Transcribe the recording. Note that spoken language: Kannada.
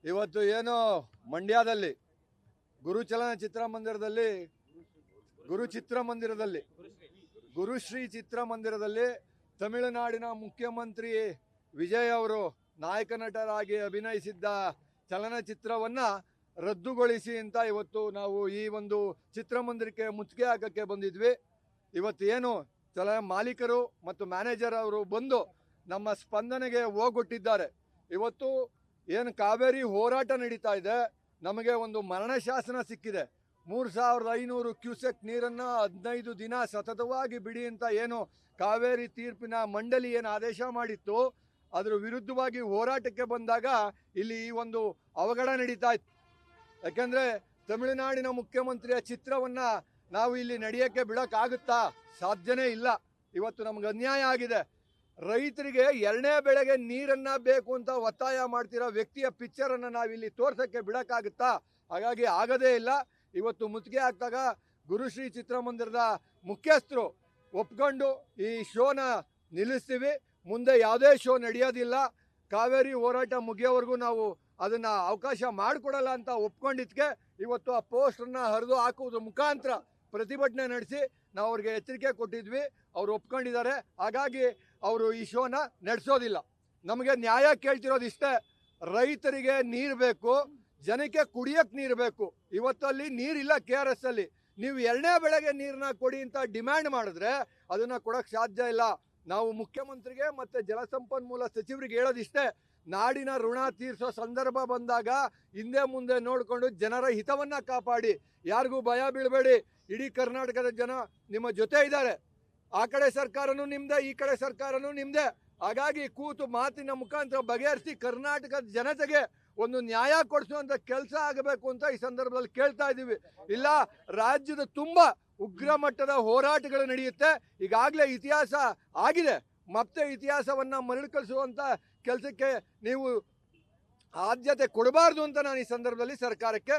ಇವತ್ತು ಏನು ಮಂಡ್ಯದಲ್ಲಿ ಗುರುಶ್ರೀ ಚಿತ್ರಮಂದಿರದಲ್ಲಿ ತಮಿಳುನಾಡಿನ ಮುಖ್ಯಮಂತ್ರಿ ವಿಜಯ್ ಅವರು ನಾಯಕ ನಟರಾಗಿ ಅಭಿನಯಿಸಿದ್ದ ಚಲನಚಿತ್ರವನ್ನ ರದ್ದುಗೊಳಿಸಿ ಅಂತ ಇವತ್ತು ನಾವು ಈ ಒಂದು ಚಿತ್ರಮಂದಿರಕ್ಕೆ ಮುತ್ತಿಗೆ ಹಾಕಕ್ಕೆ ಬಂದಿದ್ವಿ. ಇವತ್ತು ಏನು ಮಾಲೀಕರು ಮತ್ತು ಮ್ಯಾನೇಜರ್ ಅವರು ಬಂದು ನಮ್ಮ ಸ್ಪಂದನೆಗೆ ಹೋಗೊಟ್ಟಿದ್ದಾರೆ. ಇವತ್ತು ಏನು ಕಾವೇರಿ ಹೋರಾಟ ನಡೀತಾ ಇದೆ, ನಮಗೆ ಒಂದು ಮರಣ ಶಾಸನ ಸಿಕ್ಕಿದೆ. 3500 ಕ್ಯೂಸೆಕ್ ನೀರನ್ನು 15 ದಿನ ಸತತವಾಗಿ ಬಿಡಿ ಅಂತ ಏನು ಕಾವೇರಿ ತೀರ್ಪಿನ ಮಂಡಳಿ ಏನು ಆದೇಶ ಮಾಡಿತ್ತು, ಅದರ ವಿರುದ್ಧವಾಗಿ ಹೋರಾಟಕ್ಕೆ ಬಂದಾಗ ಇಲ್ಲಿ ಈ ಒಂದು ಅವಘಡ ನಡೀತಾ ಇತ್ತು. ಯಾಕೆಂದರೆ ತಮಿಳುನಾಡಿನ ಮುಖ್ಯಮಂತ್ರಿಯ ಚಿತ್ರವನ್ನು ನಾವು ಇಲ್ಲಿ ನಡೆಯೋಕ್ಕೆ ಬಿಡೋಕ್ಕಾಗುತ್ತಾ? ಸಾಧ್ಯನೇ ಇಲ್ಲ. ಇವತ್ತು ನಮ್ಗೆ ಅನ್ಯಾಯ ಆಗಿದೆ. ರೈತರಿಗೆ 2ನೇ ಬೆಳೆಗೆ ನೀರನ್ನ ಬೇಕು ಅಂತ ಒತ್ತಾಯ ಮಾಡ್ತಿರೋ ವ್ಯಕ್ತಿಯ ಪಿಕ್ಚರನ್ನು ನಾವಿಲ್ಲಿ ತೋರ್ಸೋಕ್ಕೆ ಬಿಡೋಕ್ಕಾಗುತ್ತಾ? ಹಾಗಾಗಿ ಆಗದೇ ಇಲ್ಲ. ಇವತ್ತು ಮುತ್ತಿಗೆ ಹಾಕಿದಾಗ ಗುರುಶ್ರೀ ಚಿತ್ರಮಂದಿರದ ಮುಖ್ಯಸ್ಥರು ಒಪ್ಕೊಂಡು ಈ ಶೋನ ನಿಲ್ಲಿಸ್ತೀವಿ, ಮುಂದೆ ಯಾವುದೇ ಶೋ ನಡೆಯೋದಿಲ್ಲ, ಕಾವೇರಿ ಹೋರಾಟ ಮುಗಿಯೋವರೆಗೂ ನಾವು ಅದನ್ನು ಅವಕಾಶ ಮಾಡಿಕೊಡಲ್ಲ ಅಂತ ಒಪ್ಕೊಂಡಿದ್ದಕ್ಕೆ ಇವತ್ತು ಆ ಪೋಸ್ಟರ್ನ ಹರಿದು ಹಾಕುವುದ್ರ ಮುಖಾಂತರ ಪ್ರತಿಭಟನೆ ನಡೆಸಿ ನಾವು ಅವ್ರಿಗೆ ಎಚ್ಚರಿಕೆ ಕೊಟ್ಟಿದ್ವಿ. ಅವರು ಒಪ್ಕೊಂಡಿದ್ದಾರೆ. ಹಾಗಾಗಿ ಅವರು ಈ ಶೋನ ನಡೆಸೋದಿಲ್ಲ. ನಮಗೆ ನ್ಯಾಯ ಕೇಳ್ತಿರೋದು ಇಷ್ಟೇ, ರೈತರಿಗೆ ನೀರು ಬೇಕು, ಜನಕ್ಕೆ ಕುಡಿಯೋಕ್ಕೆ ನೀರು ಬೇಕು. ಇವತ್ತಲ್ಲಿ ನೀರಿಲ್ಲ KRS ಅಲ್ಲಿ. ನೀವು 2ನೇ ಬೆಳೆಗೆ ನೀರನ್ನ ಕೊಡಿ ಅಂತ ಡಿಮ್ಯಾಂಡ್ ಮಾಡಿದ್ರೆ ಅದನ್ನು ಕೊಡೋಕ್ಕೆ ಸಾಧ್ಯ ಇಲ್ಲ. ನಾವು ಮುಖ್ಯಮಂತ್ರಿಗೆ ಮತ್ತು ಜಲಸಂಪನ್ಮೂಲ ಸಚಿವರಿಗೆ ಹೇಳೋದಿಷ್ಟೇ, ನಾಡಿನ ಋಣ ತೀರಿಸೋ ಸಂದರ್ಭ ಬಂದಾಗ ಹಿಂದೆ ಮುಂದೆ ನೋಡಿಕೊಂಡು ಜನರ ಹಿತವನ್ನು ಕಾಪಾಡಿ, ಯಾರಿಗೂ ಭಯ ಬೀಳಬೇಡಿ. ಇಡೀ ಕರ್ನಾಟಕದ ಜನ ನಿಮ್ಮ ಜೊತೆ ಇದ್ದಾರೆ. ಆ ಕಡೆ ಸರ್ಕಾರನೂ ನಿಮ್ಮದೇ, ಈ ಕಡೆ ಸರ್ಕಾರನೂ ನಿಮ್ಮದೇ. ಹಾಗಾಗಿ ಕೂತು ಮಾತಿನ ಮುಖಾಂತರ ಬಗೆಹರಿಸಿ ಕರ್ನಾಟಕದ ಜನತೆಗೆ ಒಂದು ನ್ಯಾಯ ಕೊಡಿಸುವಂಥ ಕೆಲಸ ಆಗಬೇಕು ಅಂತ ಈ ಸಂದರ್ಭದಲ್ಲಿ ಕೇಳ್ತಾ ಇದ್ದೀವಿ. ಇಲ್ಲ, ರಾಜ್ಯದ ತುಂಬ ಉಗ್ರ ಮಟ್ಟದ ಹೋರಾಟಗಳು ನಡೆಯುತ್ತೆ. ಈಗಾಗಲೇ ಇತಿಹಾಸ ಆಗಿದೆ, ಮತ್ತೆ ಇತಿಹಾಸವನ್ನು ಮರಳಿಕಳಿಸುವಂಥ ಕೆಲಸಕ್ಕೆ ನೀವು ಆದ್ಯತೆ ಕೊಡಬಾರ್ದು ಅಂತ ನಾನು ಈ ಸಂದರ್ಭದಲ್ಲಿ ಸರ್ಕಾರಕ್ಕೆ